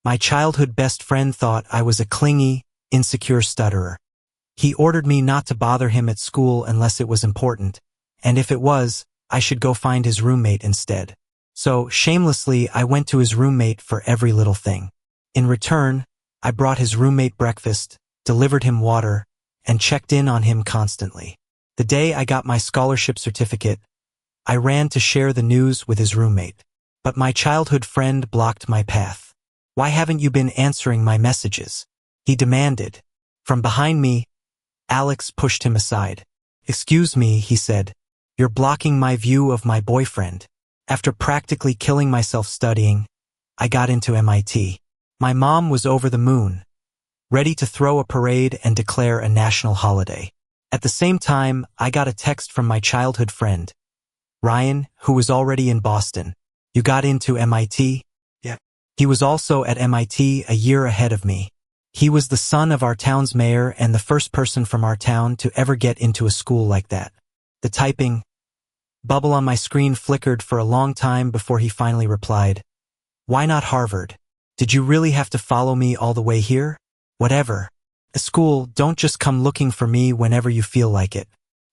My childhood best friend thought I was a clingy, insecure stutterer. He ordered me not to bother him at school unless it was important, and if it was, I should go find his roommate instead. So, shamelessly, I went to his roommate for every little thing. In return, I brought his roommate breakfast, delivered him water, and checked in on him constantly. The day I got my scholarship certificate, I ran to share the news with his roommate. But my childhood friend blocked my path. "Why haven't you been answering my messages?" he demanded. From behind me, Alex pushed him aside. "Excuse me," he said. "You're blocking my view of my boyfriend." After practically killing myself studying, I got into MIT. My mom was over the moon, ready to throw a parade and declare a national holiday. At the same time, I got a text from my childhood friend, Ryan, who was already in Boston. "You got into MIT?" "Yeah." He was also at MIT a year ahead of me. He was the son of our town's mayor and the first person from our town to ever get into a school like that. The typing bubble on my screen flickered for a long time before he finally replied, "Why not Harvard? Did you really have to follow me all the way here? Whatever. A school, don't just come looking for me whenever you feel like it.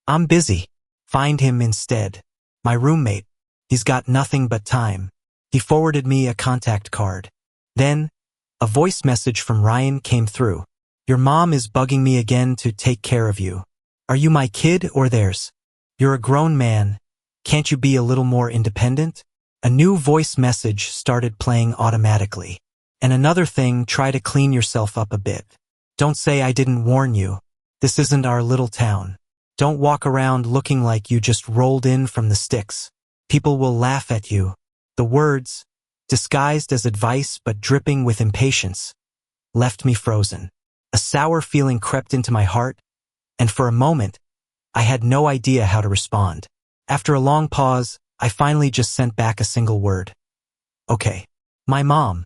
I'm busy. Find him instead. My roommate. He's got nothing but time." He forwarded me a contact card. Then, a voice message from Ryan came through. "Your mom is bugging me again to take care of you. Are you my kid or theirs? You're a grown man. Can't you be a little more independent?" A new voice message started playing automatically. "And another thing, try to clean yourself up a bit. Don't say I didn't warn you. This isn't our little town. Don't walk around looking like you just rolled in from the sticks. People will laugh at you." The words, disguised as advice but dripping with impatience, left me frozen. A sour feeling crept into my heart, and for a moment, I had no idea how to respond. After a long pause, I finally just sent back a single word. "Okay." My mom,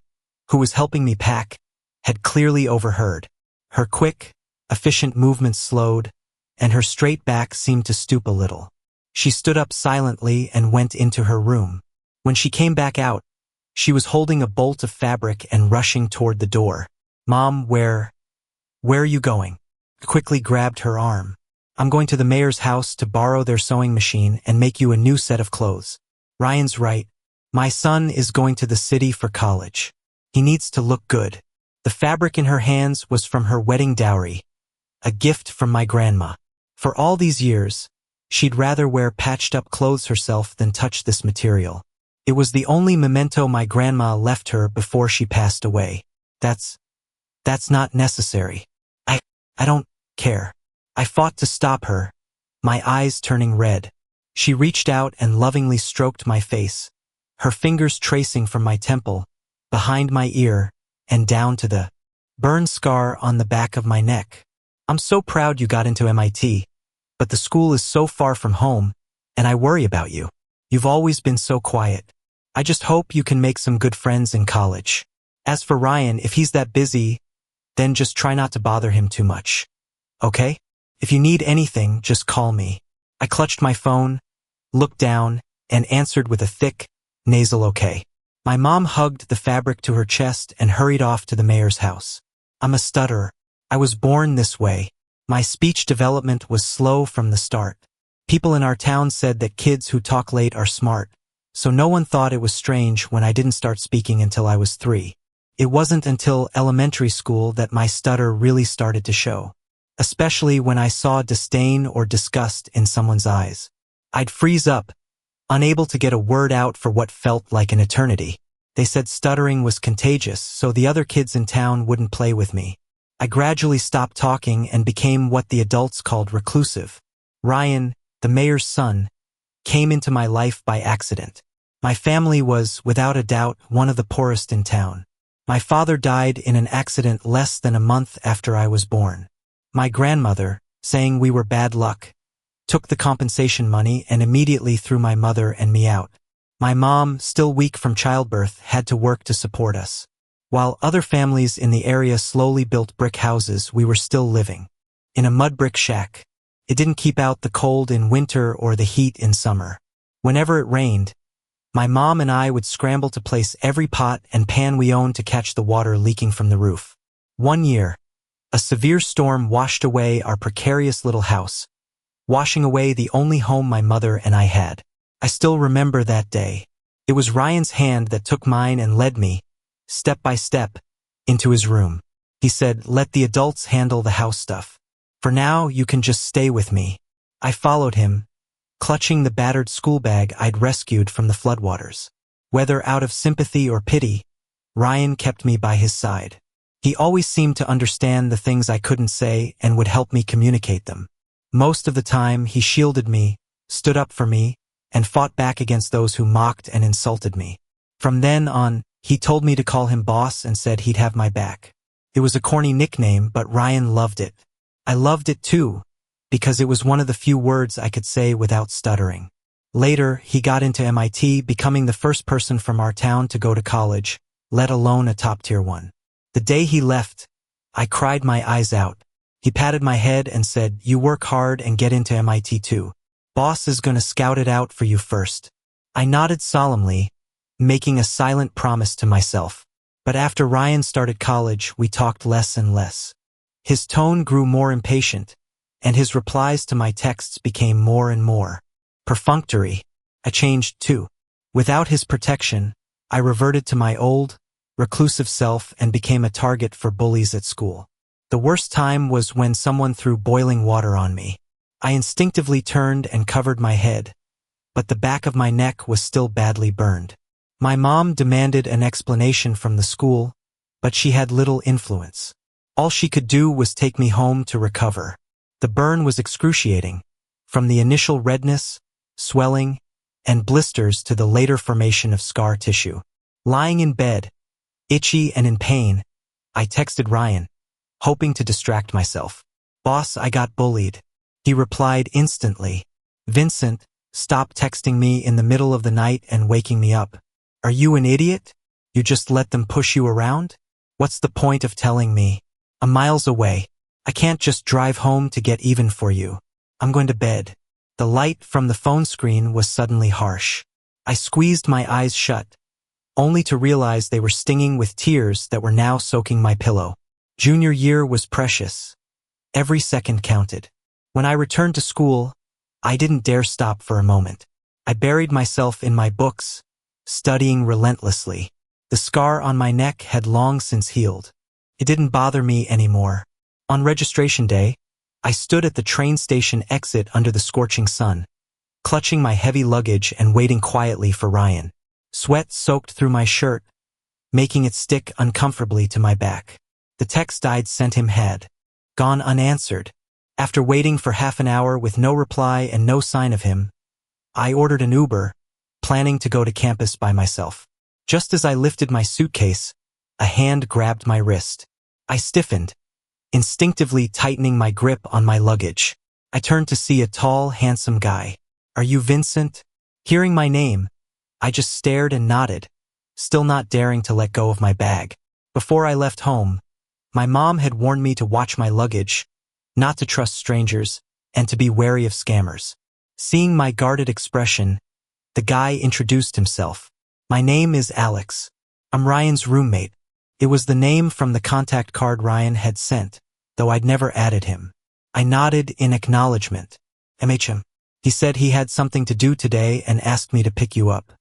who was helping me pack, had clearly overheard. Her quick, efficient movements slowed, and her straight back seemed to stoop a little. She stood up silently and went into her room. When she came back out, she was holding a bolt of fabric and rushing toward the door. "Mom, where are you going?" I quickly grabbed her arm. "I'm going to the mayor's house to borrow their sewing machine and make you a new set of clothes. Ryan's right. My son is going to the city for college. He needs to look good." The fabric in her hands was from her wedding dowry, a gift from my grandma. For all these years, she'd rather wear patched-up clothes herself than touch this material. It was the only memento my grandma left her before she passed away. That's not necessary. I don't care." I fought to stop her, my eyes turning red. She reached out and lovingly stroked my face, her fingers tracing from my temple, behind my ear, and down to the burn scar on the back of my neck. "I'm so proud you got into MIT, but the school is so far from home, and I worry about you. You've always been so quiet. I just hope you can make some good friends in college. As for Ryan, if he's that busy, then just try not to bother him too much. Okay? If you need anything, just call me." I clutched my phone, looked down, and answered with a thick, nasal okay. My mom hugged the fabric to her chest and hurried off to the mayor's house. I'm a stutterer. I was born this way. My speech development was slow from the start. People in our town said that kids who talk late are smart, so no one thought it was strange when I didn't start speaking until I was 3. It wasn't until elementary school that my stutter really started to show, especially when I saw disdain or disgust in someone's eyes. I'd freeze up, unable to get a word out for what felt like an eternity. They said stuttering was contagious, so the other kids in town wouldn't play with me. I gradually stopped talking and became what the adults called reclusive. Ryan, the mayor's son, came into my life by accident. My family was, without a doubt, one of the poorest in town. My father died in an accident less than a month after I was born. My grandmother, saying we were bad luck, took the compensation money and immediately threw my mother and me out. My mom, still weak from childbirth, had to work to support us. While other families in the area slowly built brick houses, we were still living in a mud brick shack. It didn't keep out the cold in winter or the heat in summer. Whenever it rained, My mom and I would scramble to place every pot and pan we owned to catch the water leaking from the roof. One year, a severe storm washed away our precarious little house, washing away the only home my mother and I had. I still remember that day. It was Ryan's hand that took mine and led me, step by step, into his room. He said, "Let the adults handle the house stuff. For now, you can just stay with me." I followed him, clutching the battered school bag I'd rescued from the floodwaters. Whether out of sympathy or pity, Ryan kept me by his side. He always seemed to understand the things I couldn't say and would help me communicate them. Most of the time, he shielded me, stood up for me, and fought back against those who mocked and insulted me. From then on, he told me to call him boss and said he'd have my back. It was a corny nickname, but Ryan loved it. I loved it too, because it was one of the few words I could say without stuttering. Later, he got into MIT, becoming the first person from our town to go to college, let alone a top-tier one. The day he left, I cried my eyes out. He patted my head and said, "You work hard and get into MIT too. Boss is gonna scout it out for you first." I nodded solemnly, making a silent promise to myself. But after Ryan started college, we talked less and less. His tone grew more impatient, and his replies to my texts became more and more perfunctory. I changed too. Without his protection, I reverted to my old, reclusive self and became a target for bullies at school. The worst time was when someone threw boiling water on me. I instinctively turned and covered my head, but the back of my neck was still badly burned. My mom demanded an explanation from the school, but she had little influence. All she could do was take me home to recover. The burn was excruciating, from the initial redness, swelling, and blisters to the later formation of scar tissue. Lying in bed, itchy and in pain, I texted Ryan, hoping to distract myself. "Boss, I got bullied." He replied instantly, "Vincent, stop texting me in the middle of the night and waking me up. Are you an idiot? You just let them push you around? What's the point of telling me? I'm miles away. I can't just drive home to get even for you. I'm going to bed." The light from the phone screen was suddenly harsh. I squeezed my eyes shut, only to realize they were stinging with tears that were now soaking my pillow. Junior year was precious. Every second counted. When I returned to school, I didn't dare stop for a moment. I buried myself in my books, studying relentlessly. The scar on my neck had long since healed. It didn't bother me anymore. On registration day, I stood at the train station exit under the scorching sun, clutching my heavy luggage and waiting quietly for Ryan. Sweat soaked through my shirt, making it stick uncomfortably to my back. The text I'd sent him had gone unanswered. After waiting for half an hour with no reply and no sign of him, I ordered an Uber, planning to go to campus by myself. Just as I lifted my suitcase, a hand grabbed my wrist. I stiffened, instinctively tightening my grip on my luggage. I turned to see a tall, handsome guy. "Are you Vincent?" Hearing my name, I just stared and nodded, still not daring to let go of my bag. Before I left home, my mom had warned me to watch my luggage, not to trust strangers, and to be wary of scammers. Seeing my guarded expression, the guy introduced himself. "My name is Alex. I'm Ryan's roommate." It was the name from the contact card Ryan had sent, though I'd never added him. I nodded in acknowledgement. "MHM. He said he had something to do today and asked me to pick you up."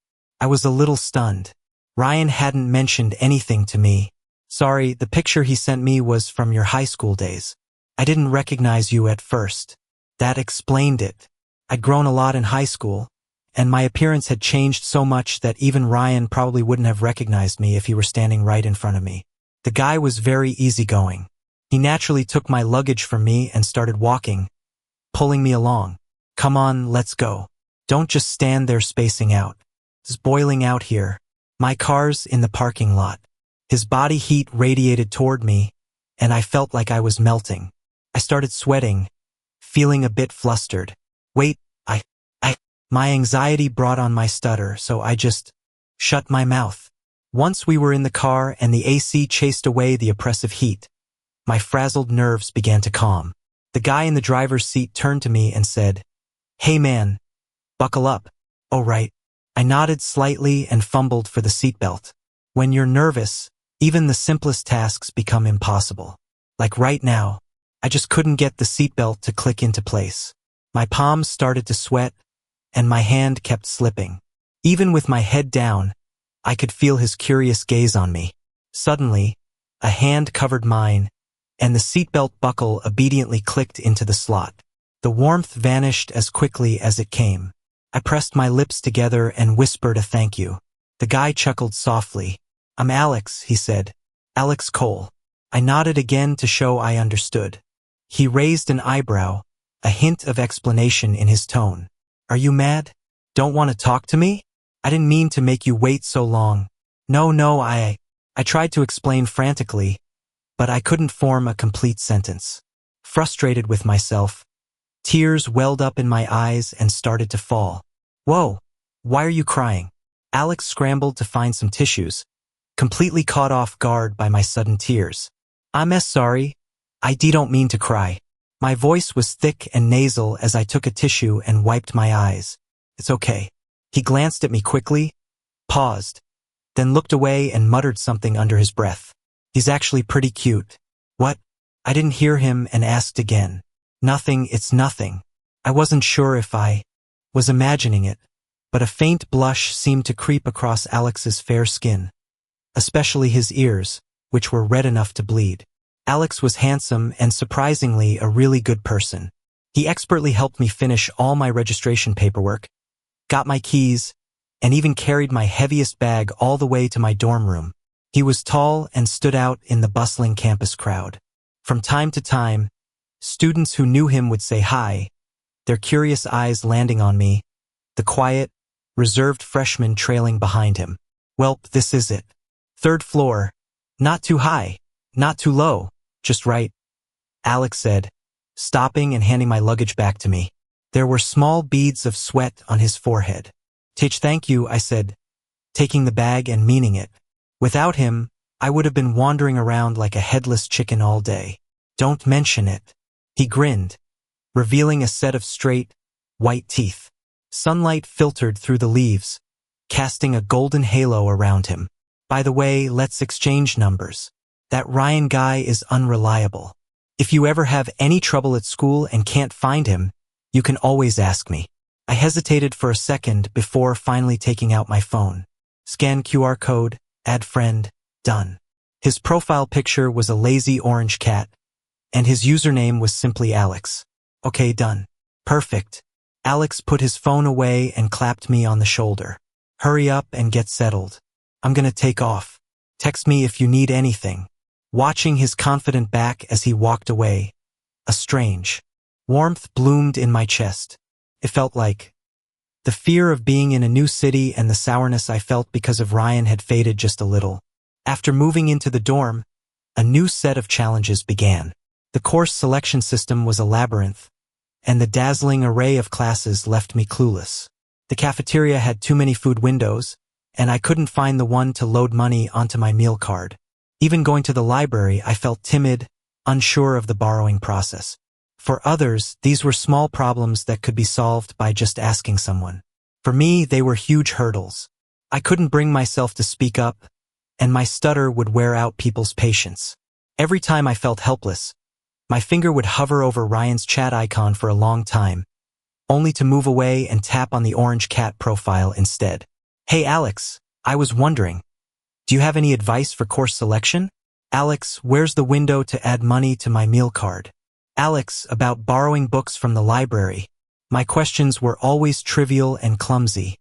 I was a little stunned. Ryan hadn't mentioned anything to me. "Sorry, the picture he sent me was from your high school days. I didn't recognize you at first." That explained it. I'd grown a lot in high school, and my appearance had changed so much that even Ryan probably wouldn't have recognized me if he were standing right in front of me. The guy was very easygoing. He naturally took my luggage from me and started walking, pulling me along. "Come on, let's go. Don't just stand there spacing out. It's boiling out here." My car's in the parking lot. His body heat radiated toward me, and I felt like I was melting. I started sweating, feeling a bit flustered. "Wait, My anxiety brought on my stutter, so I just shut my mouth. Once we were in the car and the AC chased away the oppressive heat, my frazzled nerves began to calm. The guy in the driver's seat turned to me and said, "Hey man, buckle up." "Oh right." I nodded slightly and fumbled for the seatbelt. When you're nervous, even the simplest tasks become impossible. Like right now, I just couldn't get the seatbelt to click into place. My palms started to sweat, and my hand kept slipping. Even with my head down, I could feel his curious gaze on me. Suddenly, a hand covered mine, and the seatbelt buckle obediently clicked into the slot. The warmth vanished as quickly as it came. I pressed my lips together and whispered a thank you. The guy chuckled softly. "I'm Alex," he said. "Alex Cole." I nodded again to show I understood. He raised an eyebrow, a hint of explanation in his tone. "Are you mad? Don't want to talk to me? I didn't mean to make you wait so long." No, I tried to explain frantically, but I couldn't form a complete sentence. Frustrated with myself, tears welled up in my eyes and started to fall. "Whoa, why are you crying?" Alex scrambled to find some tissues, completely caught off guard by my sudden tears. "I'm sorry. I don't mean to cry." My voice was thick and nasal as I took a tissue and wiped my eyes. "It's okay." He glanced at me quickly, paused, then looked away and muttered something under his breath. "He's actually pretty cute." "What?" I didn't hear him and asked again. "Nothing, it's nothing." I wasn't sure if I was imagining it, but a faint blush seemed to creep across Alex's fair skin, especially his ears, which were red enough to bleed. Alex was handsome and surprisingly a really good person. He expertly helped me finish all my registration paperwork, got my keys, and even carried my heaviest bag all the way to my dorm room. He was tall and stood out in the bustling campus crowd. From time to time, students who knew him would say hi, their curious eyes landing on me, the quiet, reserved freshman trailing behind him. "Welp, this is it. 3rd floor. Not too high, not too low, just right," Alex said, stopping and handing my luggage back to me. There were small beads of sweat on his forehead. Thank you," I said, taking the bag and meaning it. Without him, I would have been wandering around like a headless chicken all day. "Don't mention it." He grinned, revealing a set of straight, white teeth. Sunlight filtered through the leaves, casting a golden halo around him. "By the way, let's exchange numbers. That Ryan guy is unreliable. If you ever have any trouble at school and can't find him, you can always ask me." I hesitated for a second before finally taking out my phone. Scan QR code, add friend, done. His profile picture was a lazy orange cat, and his username was simply Alex. "Okay, done." "Perfect." Alex put his phone away and clapped me on the shoulder. "Hurry up and get settled. I'm gonna take off. Text me if you need anything." Watching his confident back as he walked away, a strange warmth bloomed in my chest. It felt like the fear of being in a new city and the sourness I felt because of Ryan had faded just a little. After moving into the dorm, a new set of challenges began. The course selection system was a labyrinth, and the dazzling array of classes left me clueless. The cafeteria had too many food windows, and I couldn't find the one to load money onto my meal card. Even going to the library, I felt timid, unsure of the borrowing process. For others, these were small problems that could be solved by just asking someone. For me, they were huge hurdles. I couldn't bring myself to speak up, and my stutter would wear out people's patience. Every time I felt helpless, my finger would hover over Ryan's chat icon for a long time, only to move away and tap on the orange cat profile instead. "Hey Alex, I was wondering, do you have any advice for course selection?" "Alex, where's the window to add money to my meal card?" "Alex, about borrowing books from the library." My questions were always trivial and clumsy,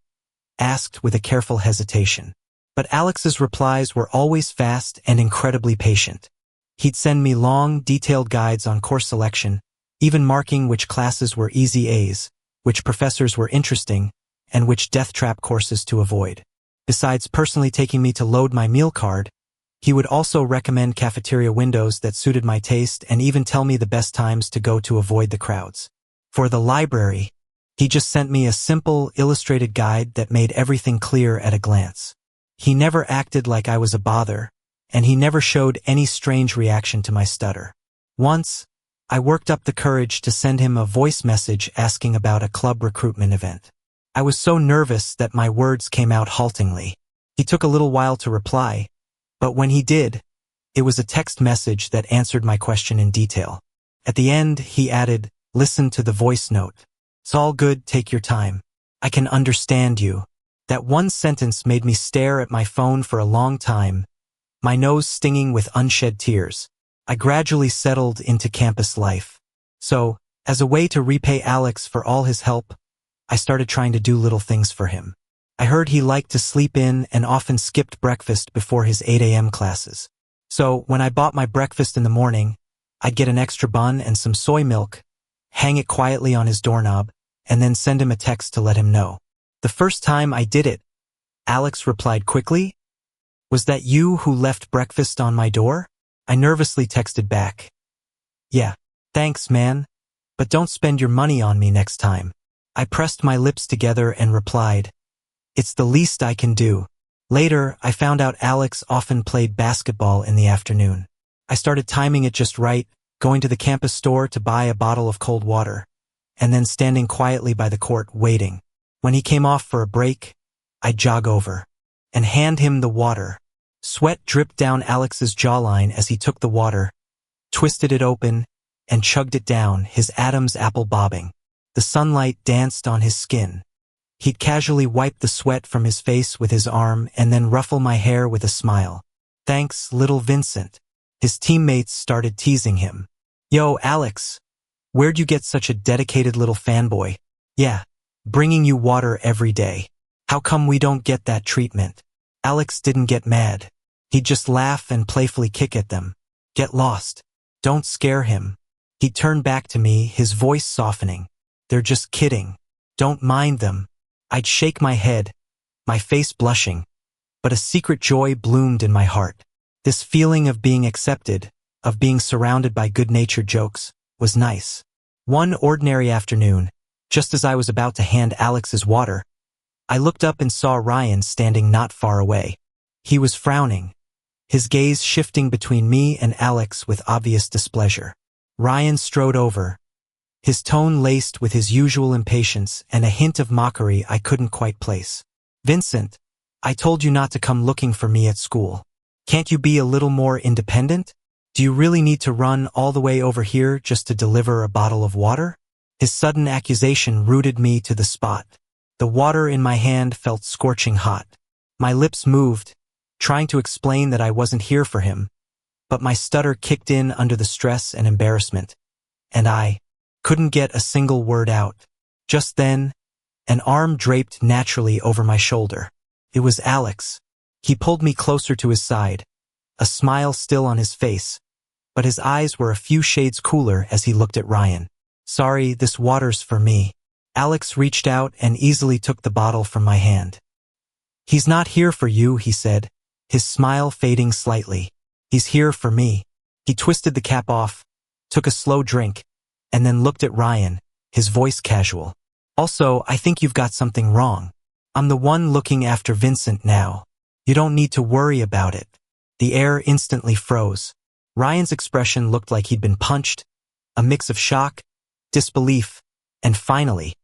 asked with a careful hesitation. But Alex's replies were always fast and incredibly patient. He'd send me long, detailed guides on course selection, even marking which classes were easy A's, which professors were interesting, and which death trap courses to avoid. Besides personally taking me to load my meal card, he would also recommend cafeteria windows that suited my taste and even tell me the best times to go to avoid the crowds. For the library, he just sent me a simple, illustrated guide that made everything clear at a glance. He never acted like I was a bother, and he never showed any strange reaction to my stutter. Once, I worked up the courage to send him a voice message asking about a club recruitment event. I was so nervous that my words came out haltingly. He took a little while to reply, but when he did, it was a text message that answered my question in detail. At the end, he added, "Listen to the voice note. It's all good, take your time. I can understand you." That one sentence made me stare at my phone for a long time, my nose stinging with unshed tears. I gradually settled into campus life. So, as a way to repay Alex for all his help, I started trying to do little things for him. I heard he liked to sleep in and often skipped breakfast before his 8 a.m. classes. So, when I bought my breakfast in the morning, I'd get an extra bun and some soy milk, hang it quietly on his doorknob, and then send him a text to let him know. The first time I did it, Alex replied quickly, "Was that you who left breakfast on my door?" I nervously texted back, "Yeah, thanks, man, but don't spend your money on me next time." I pressed my lips together and replied, "It's the least I can do." Later, I found out Alex often played basketball in the afternoon. I started timing it just right, going to the campus store to buy a bottle of cold water, and then standing quietly by the court waiting. When he came off for a break, I'd jog over and hand him the water. Sweat dripped down Alex's jawline as he took the water, twisted it open, and chugged it down, his Adam's apple bobbing. The sunlight danced on his skin. He'd casually wipe the sweat from his face with his arm and then ruffle my hair with a smile. "Thanks, little Vincent." His teammates started teasing him. "Yo, Alex, where'd you get such a dedicated little fanboy?" "Yeah, bringing you water every day. How come we don't get that treatment?" Alex didn't get mad. He'd just laugh and playfully kick at them. "Get lost. Don't scare him." He turned back to me, his voice softening. "They're just kidding. Don't mind them." I'd shake my head, my face blushing, but a secret joy bloomed in my heart. This feeling of being accepted, of being surrounded by good-natured jokes, was nice. One ordinary afternoon, just as I was about to hand Alex's water, I looked up and saw Ryan standing not far away. He was frowning, his gaze shifting between me and Alex with obvious displeasure. Ryan strode over, his tone laced with his usual impatience and a hint of mockery I couldn't quite place. "Vincent, I told you not to come looking for me at school. Can't you be a little more independent? Do you really need to run all the way over here just to deliver a bottle of water?" His sudden accusation rooted me to the spot. The water in my hand felt scorching hot. My lips moved, trying to explain that I wasn't here for him, but my stutter kicked in under the stress and embarrassment, and I couldn't get a single word out. Just then, an arm draped naturally over my shoulder. It was Alex. He pulled me closer to his side, a smile still on his face, but his eyes were a few shades cooler as he looked at Ryan. "Sorry, this water's for me." Alex reached out and easily took the bottle from my hand. "He's not here for you," he said, his smile fading slightly. "He's here for me." He twisted the cap off, took a slow drink, and then looked at Ryan, his voice casual. "Also, I think you've got something wrong. I'm the one looking after Vincent now. You don't need to worry about it." The air instantly froze. Ryan's expression looked like he'd been punched, a mix of shock, disbelief, and finally,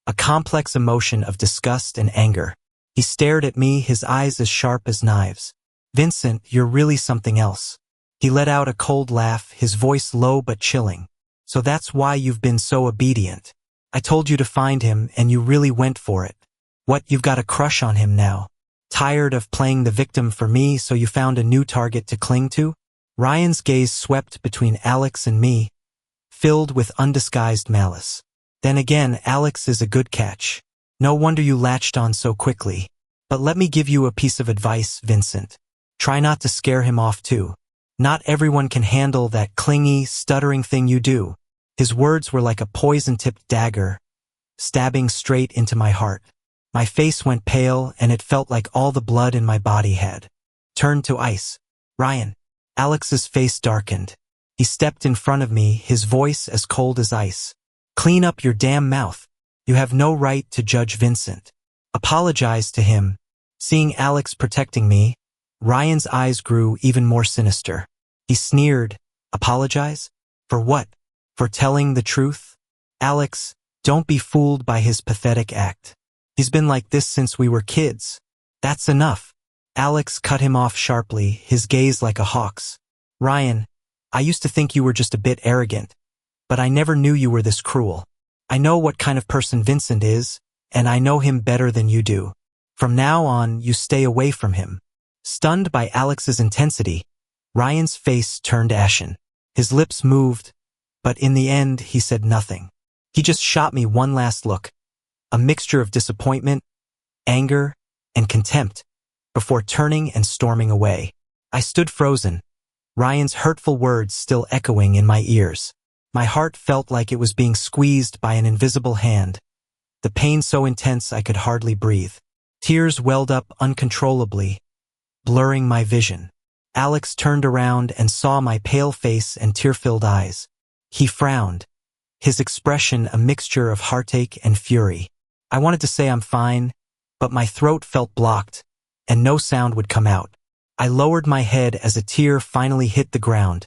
a complex emotion of disgust and anger. He stared at me, his eyes as sharp as knives. "Vincent, you're really something else." He let out a cold laugh, his voice low but chilling. "So that's why you've been so obedient. I told you to find him, and you really went for it. What, you've got a crush on him now? Tired of playing the victim for me, so you found a new target to cling to?" Ryan's gaze swept between Alex and me, filled with undisguised malice. "Then again, Alex is a good catch. No wonder you latched on so quickly. But let me give you a piece of advice, Vincent. Try not to scare him off too. Not everyone can handle that clingy, stuttering thing you do." His words were like a poison-tipped dagger, stabbing straight into my heart. My face went pale, and it felt like all the blood in my body had turned to ice. "Ryan." Alex's face darkened. He stepped in front of me, his voice as cold as ice. "Clean up your damn mouth. You have no right to judge Vincent. Apologize to him." Seeing Alex protecting me, Ryan's eyes grew even more sinister. He sneered, "Apologize? For what? For telling the truth? Alex, don't be fooled by his pathetic act. He's been like this since we were kids. That's enough. Alex cut him off sharply, his gaze like a hawk's. Ryan, I used to think you were just a bit arrogant, but I never knew you were this cruel. I know what kind of person Vincent is, and I know him better than you do. From now on, you stay away from him. Stunned by Alex's intensity, Ryan's face turned ashen. His lips moved, but in the end, he said nothing. He just shot me one last look, a mixture of disappointment, anger, and contempt, before turning and storming away. I stood frozen, Ryan's hurtful words still echoing in my ears. My heart felt like it was being squeezed by an invisible hand, the pain so intense I could hardly breathe. Tears welled up uncontrollably, blurring my vision. Alex turned around and saw my pale face and tear-filled eyes. He frowned, his expression a mixture of heartache and fury. I wanted to say I'm fine, but my throat felt blocked, and no sound would come out. I lowered my head as a tear finally hit the ground,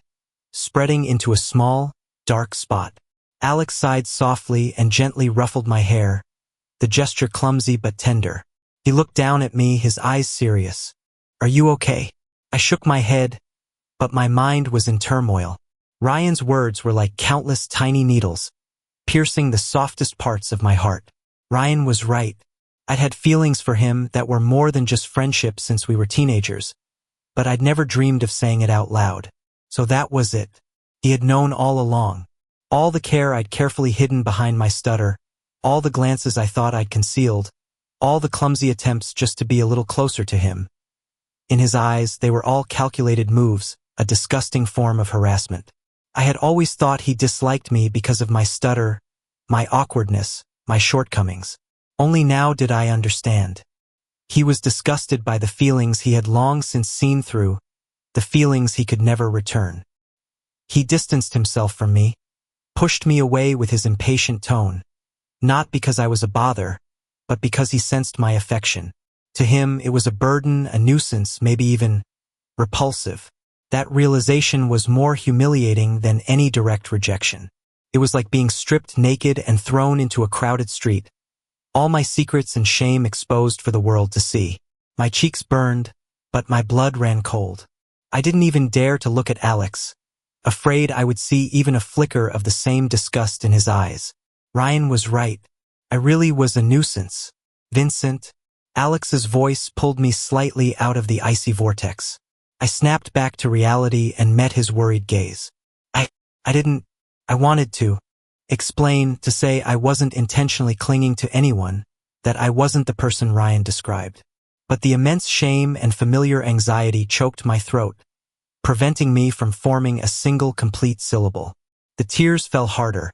spreading into a small, dark spot. Alex sighed softly and gently ruffled my hair, the gesture clumsy but tender. He looked down at me, his eyes serious. Are you okay? I shook my head, but my mind was in turmoil. Ryan's words were like countless tiny needles, piercing the softest parts of my heart. Ryan was right. I'd had feelings for him that were more than just friendship since we were teenagers, but I'd never dreamed of saying it out loud. So that was it. He had known all along. All the care I'd carefully hidden behind my stutter, all the glances I thought I'd concealed, all the clumsy attempts just to be a little closer to him. In his eyes, they were all calculated moves, a disgusting form of harassment. I had always thought he disliked me because of my stutter, my awkwardness, my shortcomings. Only now did I understand. He was disgusted by the feelings he had long since seen through, the feelings he could never return. He distanced himself from me, pushed me away with his impatient tone, not because I was a bother, but because he sensed my affection. To him, it was a burden, a nuisance, maybe even repulsive. That realization was more humiliating than any direct rejection. It was like being stripped naked and thrown into a crowded street, all my secrets and shame exposed for the world to see. My cheeks burned, but my blood ran cold. I didn't even dare to look at Alex, afraid I would see even a flicker of the same disgust in his eyes. Ryan was right. I really was a nuisance. Vincent. Alex's voice pulled me slightly out of the icy vortex. I snapped back to reality and met his worried gaze. I wanted to explain, to say I wasn't intentionally clinging to anyone, that I wasn't the person Ryan described. But the immense shame and familiar anxiety choked my throat, preventing me from forming a single complete syllable. The tears fell harder,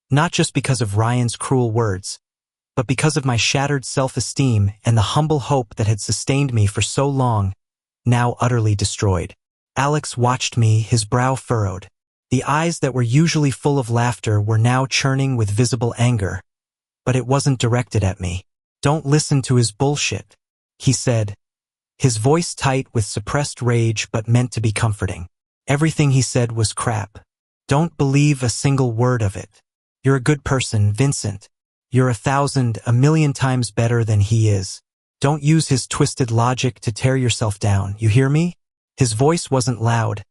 not just because of Ryan's cruel words, but because of my shattered self-esteem and the humble hope that had sustained me for so long, now utterly destroyed. Alex watched me, his brow furrowed. The eyes that were usually full of laughter were now churning with visible anger, but it wasn't directed at me. Don't listen to his bullshit, he said, his voice tight with suppressed rage but meant to be comforting. Everything he said was crap. Don't believe a single word of it. You're a good person, Vincent. You're 1,000, a million times better than he is. Don't use his twisted logic to tear yourself down, you hear me? His voice wasn't loud,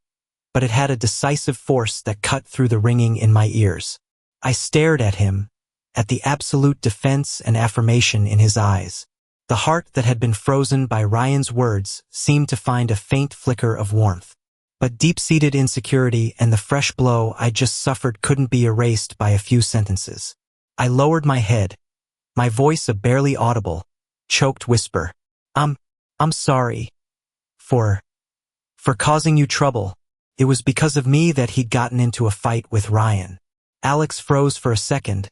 but it had a decisive force that cut through the ringing in my ears. I stared at him, at the absolute defense and affirmation in his eyes. The heart that had been frozen by Ryan's words seemed to find a faint flicker of warmth. But deep-seated insecurity and the fresh blow I just suffered couldn't be erased by a few sentences. I lowered my head, my voice a barely audible, choked whisper. I'm sorry. For causing you trouble. It was because of me that he'd gotten into a fight with Ryan. Alex froze for a second,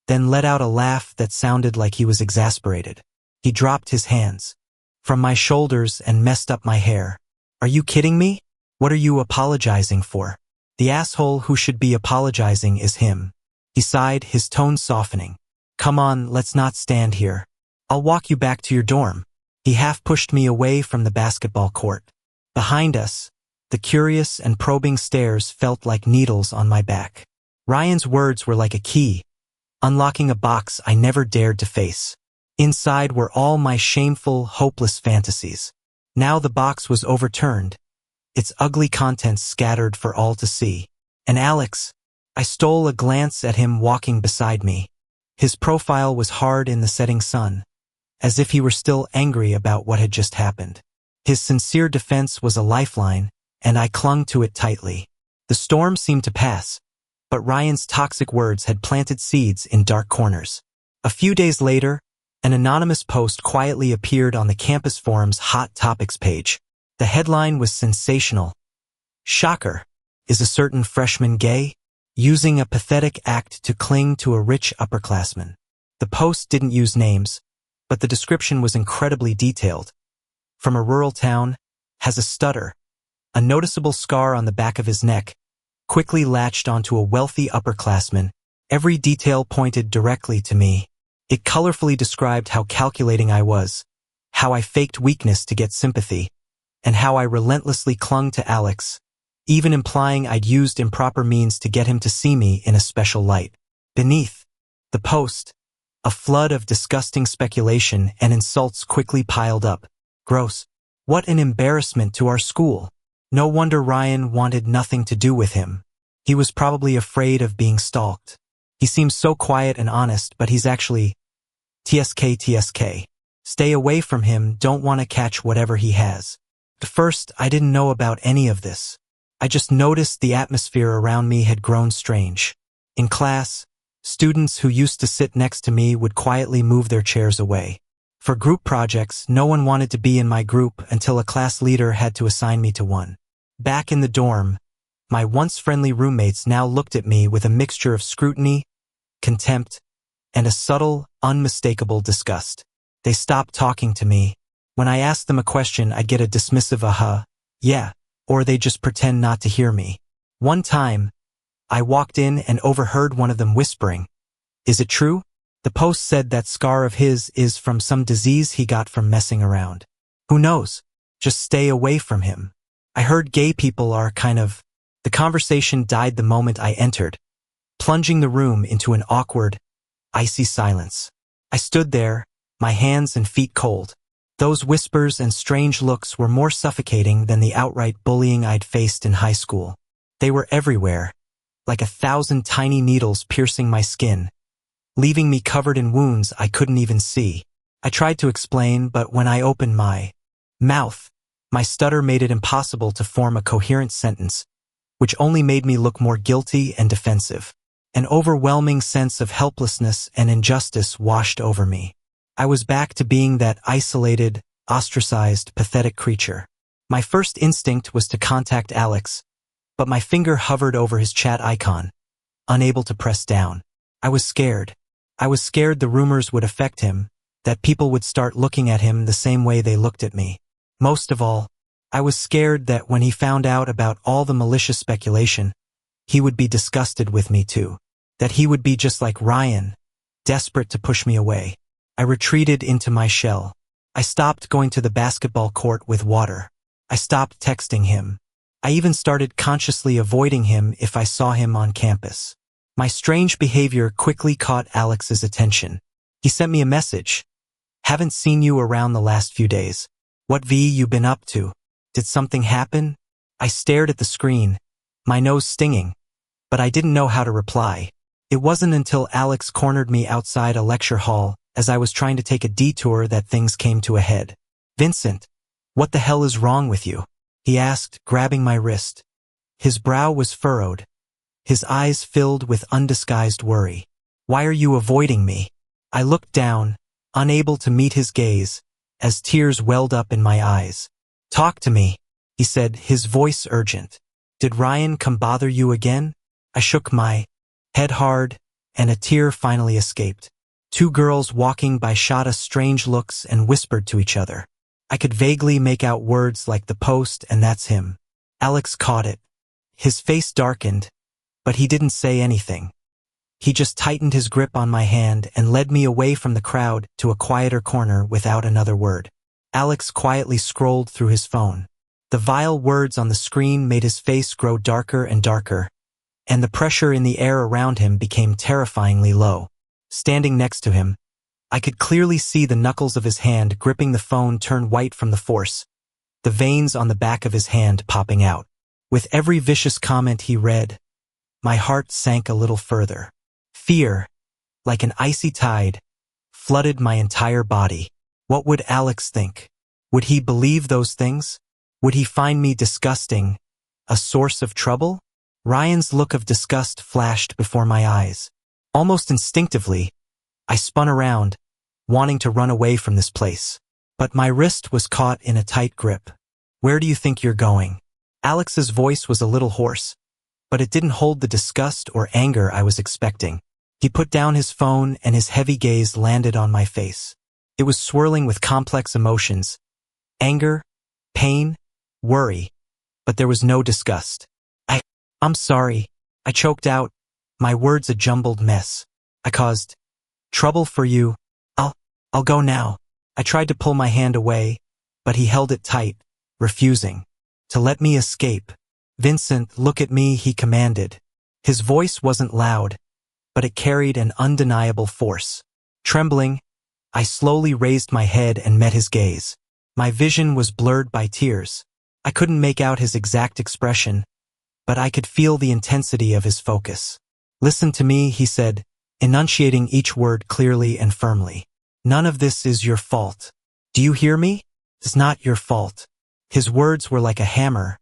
then let out a laugh that sounded like he was exasperated. He dropped his hands from my shoulders and messed up my hair. Are you kidding me? What are you apologizing for? The asshole who should be apologizing is him. He sighed, his tone softening. Come on, let's not stand here. I'll walk you back to your dorm. He half pushed me away from the basketball court. Behind us, the curious and probing stares felt like needles on my back. Ryan's words were like a key, unlocking a box I never dared to face. Inside were all my shameful, hopeless fantasies. Now the box was overturned, its ugly contents scattered for all to see. And Alex, I stole a glance at him walking beside me. His profile was hard in the setting sun, as if he were still angry about what had just happened. His sincere defense was a lifeline, and I clung to it tightly. The storm seemed to pass, but Ryan's toxic words had planted seeds in dark corners. A few days later, an anonymous post quietly appeared on the campus forum's Hot Topics page. The headline was sensational. Shocker. Is a certain freshman gay? Using a pathetic act to cling to a rich upperclassman. The post didn't use names, but the description was incredibly detailed. From a rural town, has a stutter, a noticeable scar on the back of his neck, quickly latched onto a wealthy upperclassman. Every detail pointed directly to me. It colorfully described how calculating I was, how I faked weakness to get sympathy, and how I relentlessly clung to Alex, even implying I'd used improper means to get him to see me in a special light. Beneath the post, a flood of disgusting speculation and insults quickly piled up. Gross. What an embarrassment to our school. No wonder Ryan wanted nothing to do with him. He was probably afraid of being stalked. He seems so quiet and honest, but he's actually TSK. Stay away from him, don't want to catch whatever he has. At first, I didn't know about any of this. I just noticed the atmosphere around me had grown strange. In class, students who used to sit next to me would quietly move their chairs away. For group projects, no one wanted to be in my group until a class leader had to assign me to one. Back in the dorm, my once friendly roommates now looked at me with a mixture of scrutiny, contempt, and a subtle, unmistakable disgust. They stopped talking to me. When I asked them a question, I'd get a dismissive yeah, or they'd just pretend not to hear me. One time, I walked in and overheard one of them whispering, "Is it true? The post said that scar of his is from some disease he got from messing around. Who knows? Just stay away from him. I heard gay people are kind of..." The conversation died the moment I entered, plunging the room into an awkward, icy silence. I stood there, my hands and feet cold. Those whispers and strange looks were more suffocating than the outright bullying I'd faced in high school. They were everywhere, like 1,000 tiny needles piercing my skin, leaving me covered in wounds I couldn't even see. I tried to explain, but when I opened my mouth, my stutter made it impossible to form a coherent sentence, which only made me look more guilty and defensive. An overwhelming sense of helplessness and injustice washed over me. I was back to being that isolated, ostracized, pathetic creature. My first instinct was to contact Alex, but my finger hovered over his chat icon, unable to press down. I was scared. I was scared the rumors would affect him, that people would start looking at him the same way they looked at me. Most of all, I was scared that when he found out about all the malicious speculation, he would be disgusted with me too. That he would be just like Ryan, desperate to push me away. I retreated into my shell. I stopped going to the basketball court with water. I stopped texting him. I even started consciously avoiding him if I saw him on campus. My strange behavior quickly caught Alex's attention. He sent me a message. "Haven't seen you around the last few days. What you been up to? Did something happen?" I stared at the screen, my nose stinging, but I didn't know how to reply. It wasn't until Alex cornered me outside a lecture hall as I was trying to take a detour that things came to a head. "Vincent, what the hell is wrong with you?" he asked, grabbing my wrist. His brow was furrowed, his eyes filled with undisguised worry. "Why are you avoiding me?" I looked down, unable to meet his gaze, as tears welled up in my eyes. "Talk to me," he said, his voice urgent. "Did Ryan come bother you again?" I shook my head hard, and a tear finally escaped. Two girls walking by shot us strange looks and whispered to each other. I could vaguely make out words like "the post" and "that's him." Alex caught it. His face darkened, but he didn't say anything. He just tightened his grip on my hand and led me away from the crowd to a quieter corner without another word. Alex quietly scrolled through his phone. The vile words on the screen made his face grow darker and darker, and the pressure in the air around him became terrifyingly low. Standing next to him, I could clearly see the knuckles of his hand gripping the phone turn white from the force, the veins on the back of his hand popping out. With every vicious comment he read, my heart sank a little further. Fear, like an icy tide, flooded my entire body. What would Alex think? Would he believe those things? Would he find me disgusting, a source of trouble? Ryan's look of disgust flashed before my eyes. Almost instinctively, I spun around, wanting to run away from this place. But my wrist was caught in a tight grip. Where do you think you're going? Alex's voice was a little hoarse, but it didn't hold the disgust or anger I was expecting. He put down his phone and his heavy gaze landed on my face. It was swirling with complex emotions, anger, pain, worry, but there was no disgust. I'm sorry, I choked out, my words a jumbled mess. I caused trouble for you. I'll go now. I tried to pull my hand away, but he held it tight, refusing to let me escape. Vincent, look at me, he commanded. His voice wasn't loud, but it carried an undeniable force. Trembling, I slowly raised my head and met his gaze. My vision was blurred by tears. I couldn't make out his exact expression, but I could feel the intensity of his focus. Listen to me, he said, enunciating each word clearly and firmly. None of this is your fault. Do you hear me? It's not your fault. His words were like a hammer,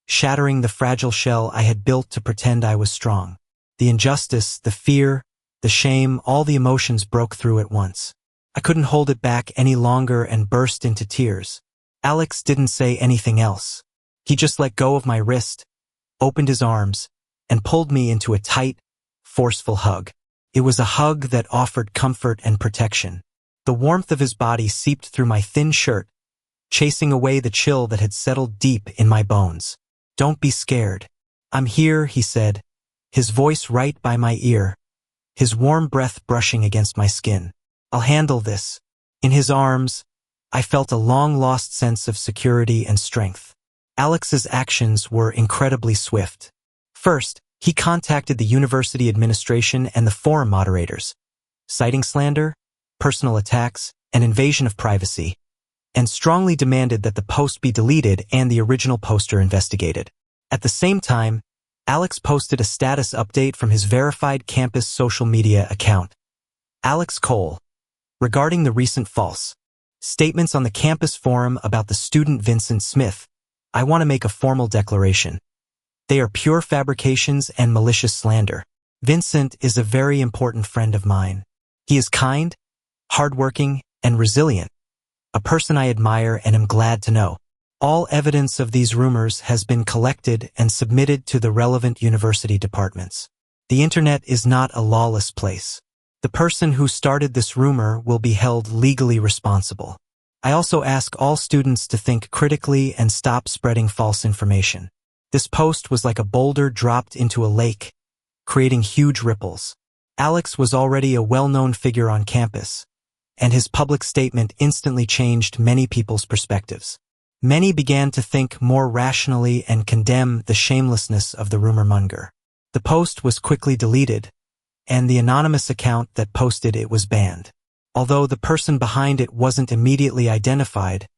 shattering the fragile shell I had built to pretend I was strong. The injustice, the fear, the shame, all the emotions broke through at once. I couldn't hold it back any longer and burst into tears. Alex didn't say anything else. He just let go of my wrist, opened his arms, and pulled me into a tight, forceful hug. It was a hug that offered comfort and protection. The warmth of his body seeped through my thin shirt, chasing away the chill that had settled deep in my bones. Don't be scared. I'm here, he said, his voice right by my ear, his warm breath brushing against my skin. I'll handle this. In his arms, I felt a long-lost sense of security and strength. Alex's actions were incredibly swift. First, he contacted the university administration and the forum moderators, citing slander, personal attacks, and invasion of privacy, and strongly demanded that the post be deleted and the original poster investigated. At the same time, Alex posted a status update from his verified campus social media account, Alex Cole, regarding the recent false statements on the campus forum about the student Vincent Smith. I want to make a formal declaration. They are pure fabrications and malicious slander. Vincent is a very important friend of mine. He is kind, hardworking, and resilient, a person I admire and am glad to know. All evidence of these rumors has been collected and submitted to the relevant university departments. The internet is not a lawless place. The person who started this rumor will be held legally responsible. I also ask all students to think critically and stop spreading false information. This post was like a boulder dropped into a lake, creating huge ripples. Alex was already a well-known figure on campus, and his public statement instantly changed many people's perspectives. Many began to think more rationally and condemn the shamelessness of the rumor monger. The post was quickly deleted, and the anonymous account that posted it was banned. Although the person behind it wasn't immediately identified,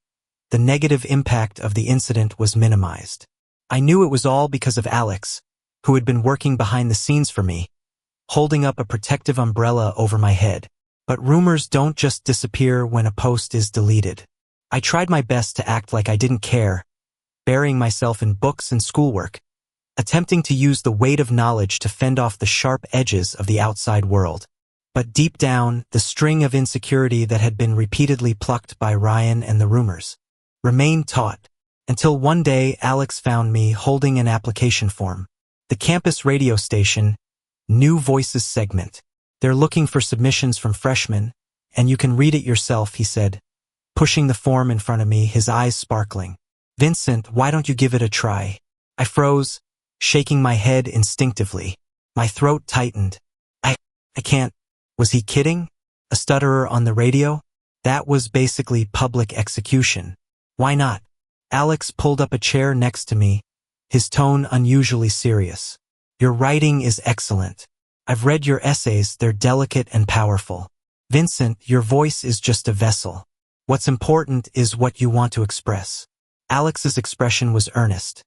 the negative impact of the incident was minimized. I knew it was all because of Alex, who had been working behind the scenes for me, holding up a protective umbrella over my head. But rumors don't just disappear when a post is deleted. I tried my best to act like I didn't care, burying myself in books and schoolwork, attempting to use the weight of knowledge to fend off the sharp edges of the outside world. But deep down, the string of insecurity that had been repeatedly plucked by Ryan and the rumors remained taut, until one day Alex found me holding an application form. The campus radio station, New Voices segment. They're looking for submissions from freshmen, and you can read it yourself, he said, pushing the form in front of me, his eyes sparkling. Vincent, why don't you give it a try? I froze, shaking my head instinctively. My throat tightened. I can't. Was he kidding? A stutterer on the radio? That was basically public execution. Why not? Alex pulled up a chair next to me, his tone unusually serious. Your writing is excellent. I've read your essays, they're delicate and powerful. Vincent, your voice is just a vessel. What's important is what you want to express. Alex's expression was earnest,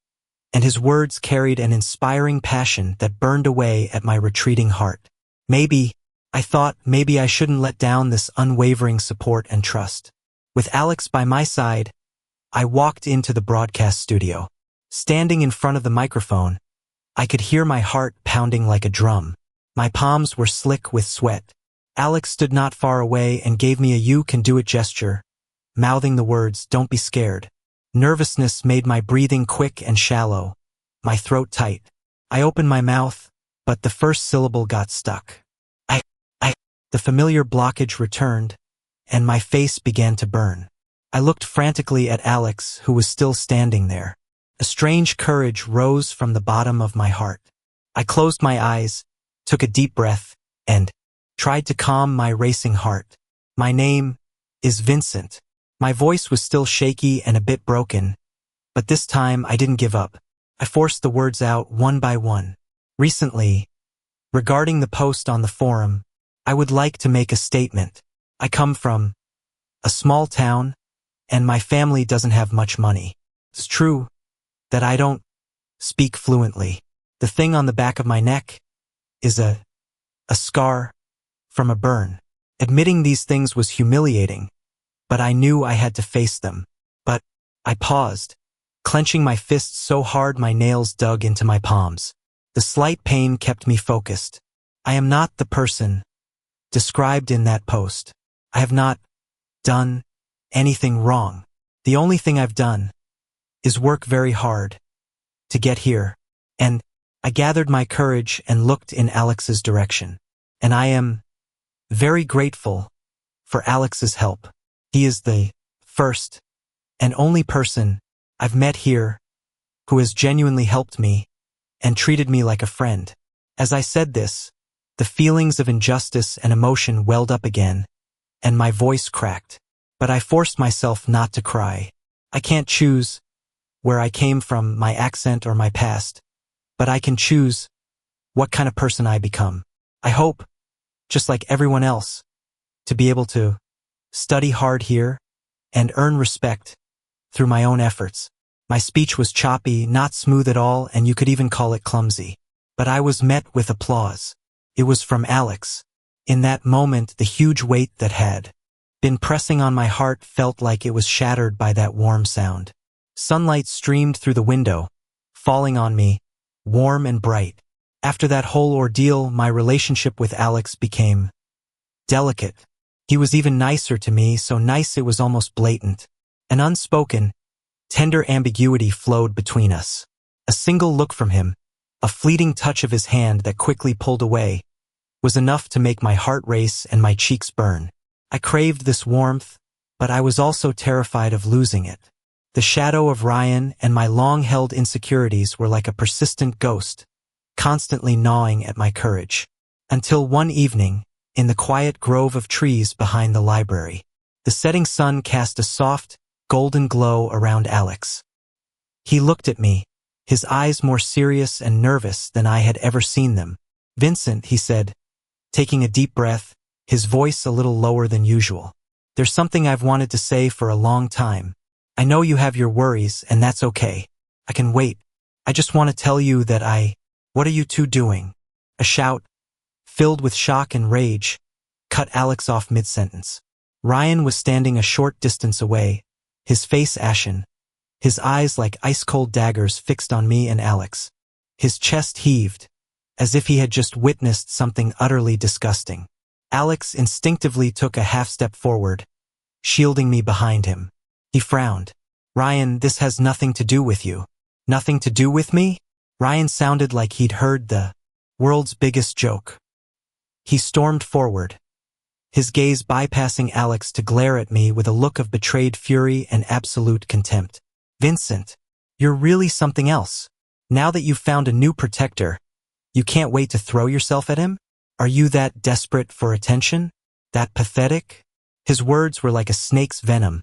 and his words carried an inspiring passion that burned away at my retreating heart. I thought, maybe I shouldn't let down this unwavering support and trust. With Alex by my side, I walked into the broadcast studio. Standing in front of the microphone, I could hear my heart pounding like a drum. My palms were slick with sweat. Alex stood not far away and gave me a "you can do it" gesture, mouthing the words, "Don't be scared." Nervousness made my breathing quick and shallow, my throat tight. I opened my mouth, but the first syllable got stuck. The familiar blockage returned, and my face began to burn. I looked frantically at Alex, who was still standing there. A strange courage rose from the bottom of my heart. I closed my eyes, took a deep breath, and tried to calm my racing heart. My name is Vincent. My voice was still shaky and a bit broken, but this time I didn't give up. I forced the words out one by one. Recently, regarding the post on the forum, I would like to make a statement. I come from a small town, and my family doesn't have much money. It's true that I don't speak fluently. The thing on the back of my neck is a scar from a burn. Admitting these things was humiliating, but I knew I had to face them. But I paused, clenching my fists so hard my nails dug into my palms. The slight pain kept me focused. I am not the person described in that post. I have not done anything wrong. The only thing I've done is work very hard to get here. And I gathered my courage and looked in Alex's direction. And I am very grateful for Alex's help. He is the first and only person I've met here who has genuinely helped me and treated me like a friend. As I said this, the feelings of injustice and emotion welled up again, and my voice cracked. But I forced myself not to cry. I can't choose where I came from, my accent or my past, but I can choose what kind of person I become. I hope, just like everyone else, to be able to study hard here and earn respect through my own efforts. My speech was choppy, not smooth at all, and you could even call it clumsy. But I was met with applause. It was from Alex. In that moment, the huge weight that had been pressing on my heart felt like it was shattered by that warm sound. Sunlight streamed through the window, falling on me, warm and bright. After that whole ordeal, my relationship with Alex became delicate. He was even nicer to me, so nice it was almost blatant. An unspoken, tender ambiguity flowed between us. A single look from him, a fleeting touch of his hand that quickly pulled away, was enough to make my heart race and my cheeks burn. I craved this warmth, but I was also terrified of losing it. The shadow of Ryan and my long-held insecurities were like a persistent ghost, constantly gnawing at my courage. Until one evening, in the quiet grove of trees behind the library, the setting sun cast a soft, golden glow around Alex. He looked at me, his eyes more serious and nervous than I had ever seen them. "Vincent," he said, taking a deep breath, his voice a little lower than usual. "There's something I've wanted to say for a long time. I know you have your worries, and that's okay. I can wait. I just want to tell you that What are you two doing?" A shout, filled with shock and rage, cut Alex off mid-sentence. Ryan was standing a short distance away, his face ashen, his eyes like ice-cold daggers fixed on me and Alex. His chest heaved, as if he had just witnessed something utterly disgusting. Alex instinctively took a half-step forward, shielding me behind him. He frowned. "Ryan, this has nothing to do with you." "Nothing to do with me?" Ryan sounded like he'd heard the world's biggest joke. He stormed forward, his gaze bypassing Alex to glare at me with a look of betrayed fury and absolute contempt. "Vincent, you're really something else. Now that you've found a new protector, you can't wait to throw yourself at him? Are you that desperate for attention? That pathetic?" His words were like a snake's venom,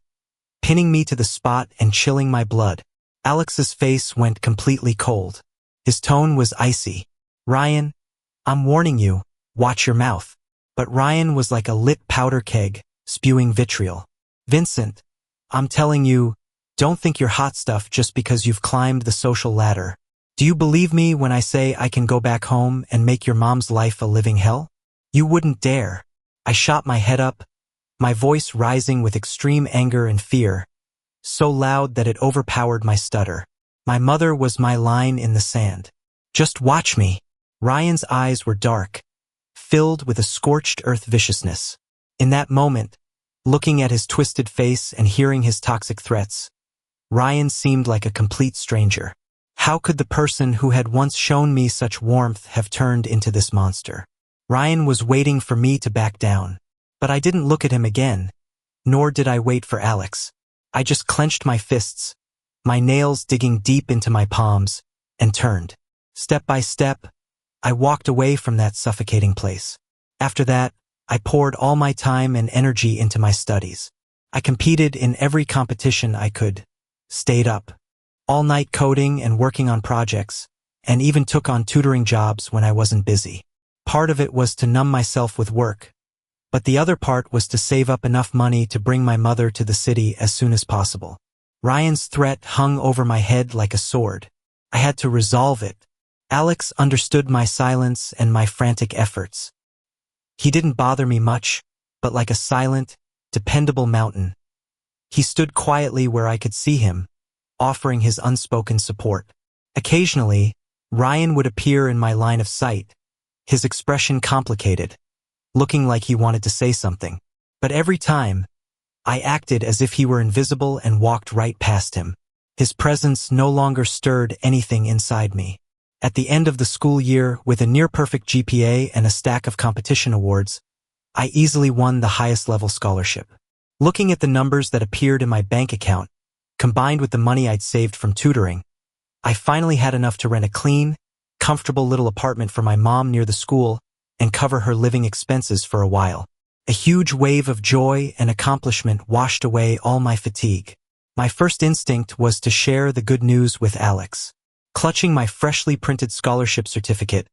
pinning me to the spot and chilling my blood. Alex's face went completely cold. His tone was icy. "Ryan, I'm warning you, watch your mouth. but Ryan was like a lit powder keg, spewing vitriol. Vincent, I'm telling you, don't think you're hot stuff just because you've climbed the social ladder. Do you believe me when I say I can go back home and make your mom's life a living hell? You wouldn't dare. I shot my head up, my voice rising with extreme anger and fear, so loud that it overpowered my stutter. My mother was my line in the sand. Just watch me. Ryan's eyes were dark, filled with a scorched earth viciousness. In that moment, looking at his twisted face and hearing his toxic threats, Ryan seemed like a complete stranger. How could the person who had once shown me such warmth have turned into this monster? Ryan was waiting for me to back down, but I didn't look at him again, nor did I wait for Alex. I just clenched my fists, my nails digging deep into my palms, and turned. Step by step, I walked away from that suffocating place. After that, I poured all my time and energy into my studies. I competed in every competition I could, stayed up all night coding and working on projects, and even took on tutoring jobs when I wasn't busy. Part of it was to numb myself with work, but the other part was to save up enough money to bring my mother to the city as soon as possible. Ryan's threat hung over my head like a sword. I had to resolve it. Alex understood my silence and my frantic efforts. He didn't bother me much, but like a silent, dependable mountain, he stood quietly where I could see him, offering his unspoken support. Occasionally, Ryan would appear in my line of sight, his expression complicated, looking like he wanted to say something. But every time, I acted as if he were invisible and walked right past him. His presence no longer stirred anything inside me. At the end of the school year, with a near-perfect GPA and a stack of competition awards, I easily won the highest-level scholarship. Looking at the numbers that appeared in my bank account, combined with the money I'd saved from tutoring, I finally had enough to rent a clean, comfortable little apartment for my mom near the school and cover her living expenses for a while. A huge wave of joy and accomplishment washed away all my fatigue. My first instinct was to share the good news with Alex. Clutching my freshly printed scholarship certificate,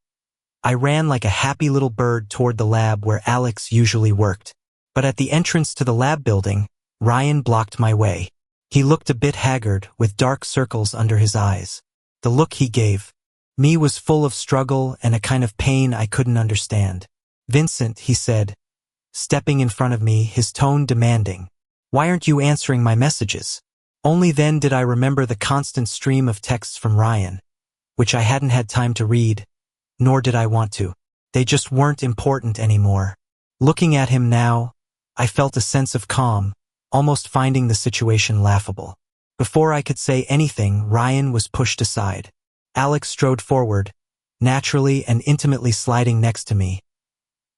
I ran like a happy little bird toward the lab where Alex usually worked. But at the entrance to the lab building, Ryan blocked my way. He looked a bit haggard, with dark circles under his eyes. The look he gave me was full of struggle and a kind of pain I couldn't understand. "Vincent," he said, stepping in front of me, his tone demanding, "why aren't you answering my messages?" Only then did I remember the constant stream of texts from Ryan, which I hadn't had time to read, nor did I want to. They just weren't important anymore. Looking at him now, I felt a sense of calm, almost finding the situation laughable. Before I could say anything, Ryan was pushed aside. Alex strode forward, naturally and intimately sliding next to me,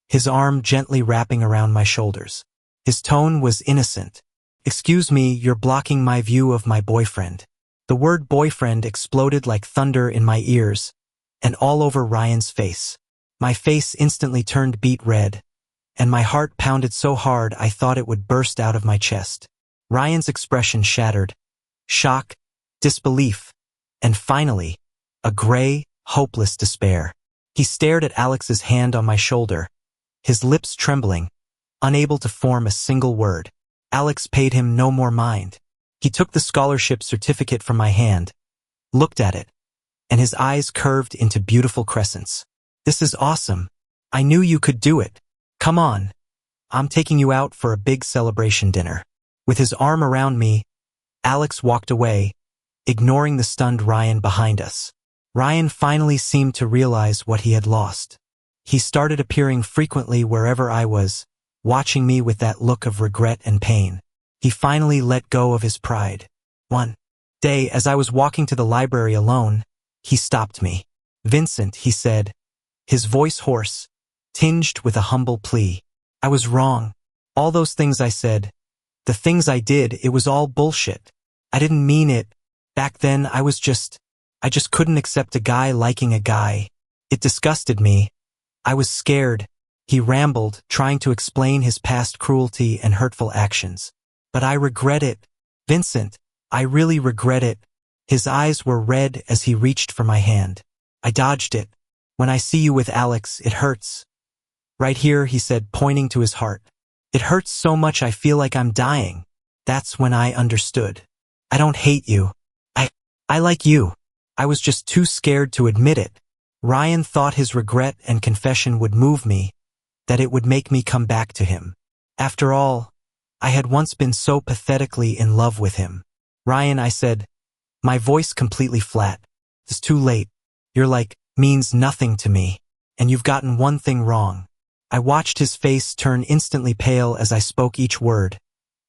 his arm gently wrapping around my shoulders. His tone was innocent. "Excuse me, you're blocking my view of my boyfriend." The word boyfriend exploded like thunder in my ears and all over Ryan's face. My face instantly turned beet red, and my heart pounded so hard I thought it would burst out of my chest. Ryan's expression shattered. Shock, disbelief, and finally, a gray, hopeless despair. He stared at Alex's hand on my shoulder, his lips trembling, unable to form a single word. Alex paid him no more mind. He took the scholarship certificate from my hand, looked at it, and his eyes curved into beautiful crescents. "This is awesome. I knew you could do it. Come on. I'm taking you out for a big celebration dinner." With his arm around me, Alex walked away, ignoring the stunned Ryan behind us. Ryan finally seemed to realize what he had lost. He started appearing frequently wherever I was, watching me with that look of regret and pain. He finally let go of his pride. One day, as I was walking to the library alone, he stopped me. "Vincent," he said, his voice hoarse, tinged with a humble plea. "I was wrong. All those things I said, the things I did, it was all bullshit. I didn't mean it. Back then, I just couldn't accept a guy liking a guy. It disgusted me. I was scared." He rambled, trying to explain his past cruelty and hurtful actions. "But I regret it. Vincent, I really regret it." His eyes were red as he reached for my hand. I dodged it. "When I see you with Alex, it hurts. Right here, he said, pointing to his heart. It hurts so much I feel like I'm dying. That's when I understood. I don't hate you. I like you. I was just too scared to admit it. Ryan thought his regret and confession would move me, that it would make me come back to him. After all, I had once been so pathetically in love with him. Ryan, I said, my voice completely flat. It's too late. You're like, means nothing to me. And you've gotten one thing wrong. I watched his face turn instantly pale as I spoke each word,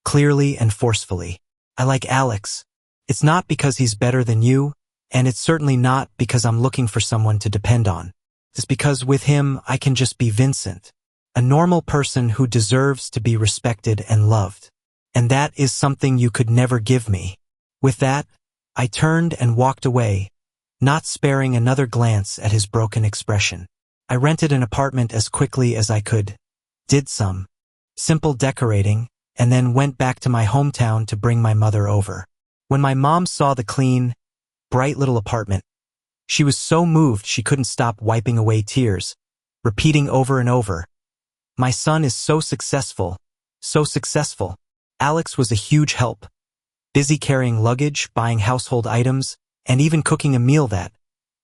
clearly and forcefully. I like Alex. It's not because he's better than you, and it's certainly not because I'm looking for someone to depend on. It's because with him, I can just be Vincent, a normal person who deserves to be respected and loved. And that is something you could never give me. With that, I turned and walked away, not sparing another glance at his broken expression. I rented an apartment as quickly as I could, did some simple decorating, and then went back to my hometown to bring my mother over. When my mom saw the clean, bright little apartment, she was so moved she couldn't stop wiping away tears, repeating over and over, "My son is so successful, so successful." Alex was a huge help, busy carrying luggage, buying household items, and even cooking a meal that,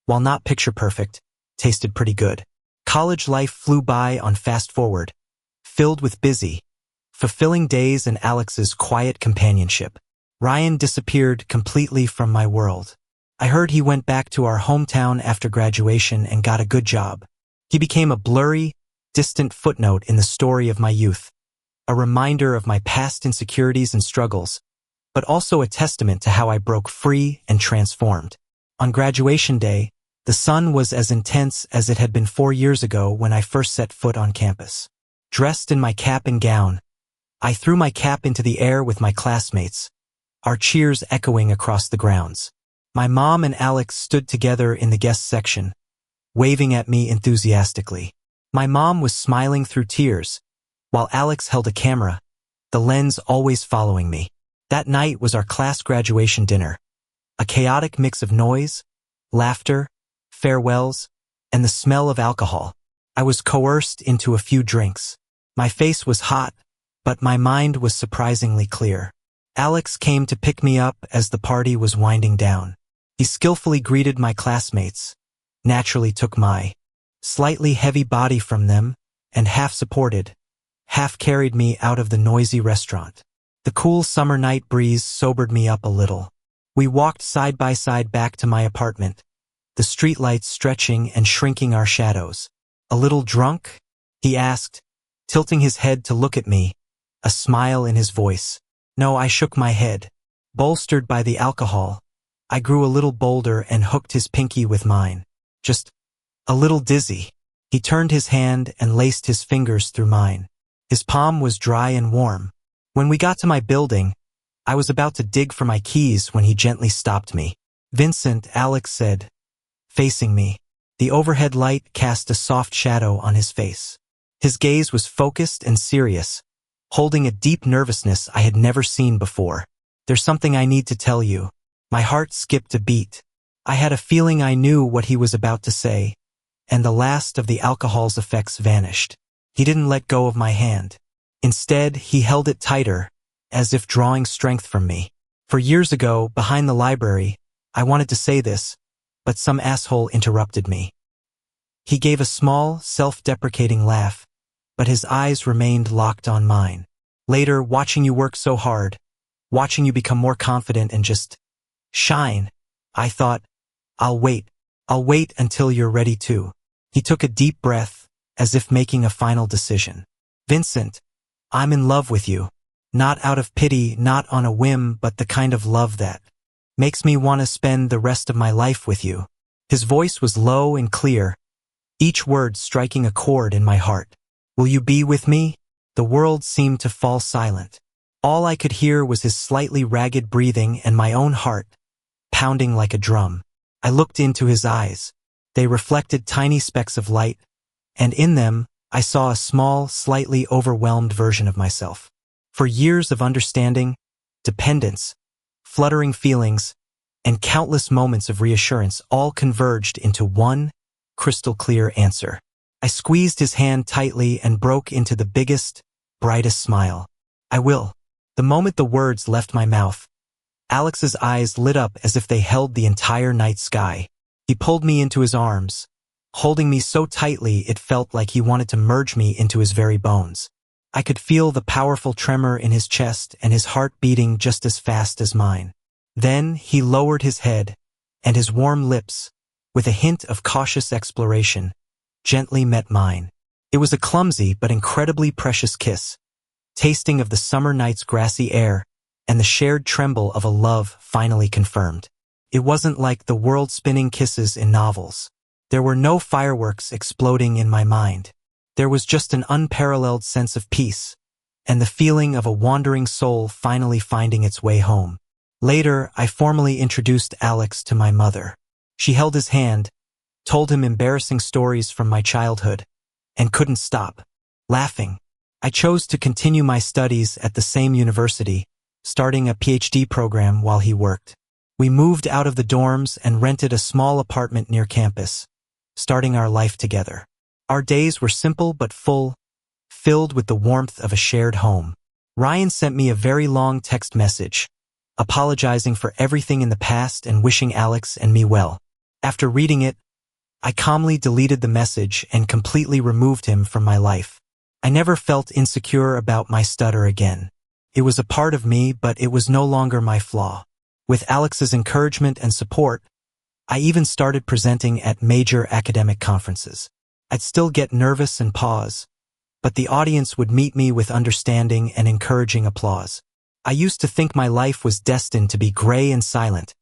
while not picture perfect, tasted pretty good. College life flew by on fast forward, filled with busy, fulfilling days and Alex's quiet companionship. Ryan disappeared completely from my world. I heard he went back to our hometown after graduation and got a good job. He became a blurry, distant footnote in the story of my youth, a reminder of my past insecurities and struggles, but also a testament to how I broke free and transformed. On graduation day, the sun was as intense as it had been 4 years ago when I first set foot on campus. Dressed in my cap and gown, I threw my cap into the air with my classmates, our cheers echoing across the grounds. My mom and Alex stood together in the guest section, waving at me enthusiastically. My mom was smiling through tears, while Alex held a camera, the lens always following me. That night was our class graduation dinner, a chaotic mix of noise, laughter, farewells, and the smell of alcohol. I was coerced into a few drinks. My face was hot, but my mind was surprisingly clear. Alex came to pick me up as the party was winding down. He skillfully greeted my classmates, naturally took my slightly heavy body from them, and half supported, half carried me out of the noisy restaurant. The cool summer night breeze sobered me up a little. We walked side by side back to my apartment, the streetlights stretching and shrinking our shadows. "A little drunk?" he asked, tilting his head to look at me, a smile in his voice. No, I shook my head. Bolstered by the alcohol, I grew a little bolder and hooked his pinky with mine. "Just a little dizzy." He turned his hand and laced his fingers through mine. His palm was dry and warm. When we got to my building, I was about to dig for my keys when he gently stopped me. "Vincent," Alex said, facing me. The overhead light cast a soft shadow on his face. His gaze was focused and serious, holding a deep nervousness I had never seen before. "There's something I need to tell you." My heart skipped a beat. I had a feeling I knew what he was about to say, and the last of the alcohol's effects vanished. He didn't let go of my hand. Instead, he held it tighter, as if drawing strength from me. For years ago, behind the library, I wanted to say this, but some asshole interrupted me. He gave a small, self-deprecating laugh, but his eyes remained locked on mine. "Later, watching you work so hard, watching you become more confident and just shine, I thought, I'll wait until you're ready too." He took a deep breath, as if making a final decision. "Vincent, I'm in love with you. Not out of pity, not on a whim, but the kind of love that makes me want to spend the rest of my life with you." His voice was low and clear, each word striking a chord in my heart. "Will you be with me?" The world seemed to fall silent. All I could hear was his slightly ragged breathing and my own heart, pounding like a drum. I looked into his eyes. They reflected tiny specks of light, and in them, I saw a small, slightly overwhelmed version of myself. For years of understanding, dependence, fluttering feelings, and countless moments of reassurance all converged into one crystal-clear answer. I squeezed his hand tightly and broke into the biggest, brightest smile. I will. The moment the words left my mouth, Alex's eyes lit up as if they held the entire night sky. He pulled me into his arms, holding me so tightly it felt like he wanted to merge me into his very bones. I could feel the powerful tremor in his chest and his heart beating just as fast as mine. Then he lowered his head, and his warm lips, with a hint of cautious exploration, gently met mine. It was a clumsy but incredibly precious kiss, tasting of the summer night's grassy air and the shared tremble of a love finally confirmed. It wasn't like the world-spinning kisses in novels. There were no fireworks exploding in my mind. There was just an unparalleled sense of peace, and the feeling of a wandering soul finally finding its way home. Later, I formally introduced Alex to my mother. She held his hand, told him embarrassing stories from my childhood, and couldn't stop laughing. I chose to continue my studies at the same university, starting a PhD program while he worked. We moved out of the dorms and rented a small apartment near campus, starting our life together. Our days were simple but full, filled with the warmth of a shared home. Ryan sent me a very long text message, apologizing for everything in the past and wishing Alex and me well. After reading it, I calmly deleted the message and completely removed him from my life. I never felt insecure about my stutter again. It was a part of me, but it was no longer my flaw. With Alex's encouragement and support, I even started presenting at major academic conferences. I'd still get nervous and pause, but the audience would meet me with understanding and encouraging applause. I used to think my life was destined to be gray and silent,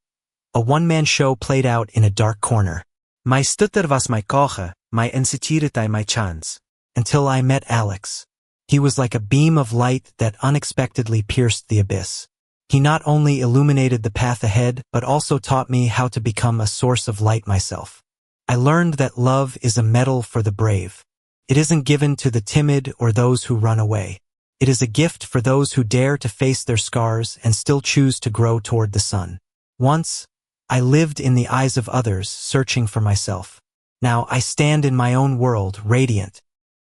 a one-man show played out in a dark corner. My stutter was my kage, my insecurity my chance. Until I met Alex. He was like a beam of light that unexpectedly pierced the abyss. He not only illuminated the path ahead, but also taught me how to become a source of light myself. I learned that love is a medal for the brave. It isn't given to the timid or those who run away. It is a gift for those who dare to face their scars and still choose to grow toward the sun. Once, I lived in the eyes of others, searching for myself. Now I stand in my own world, radiant,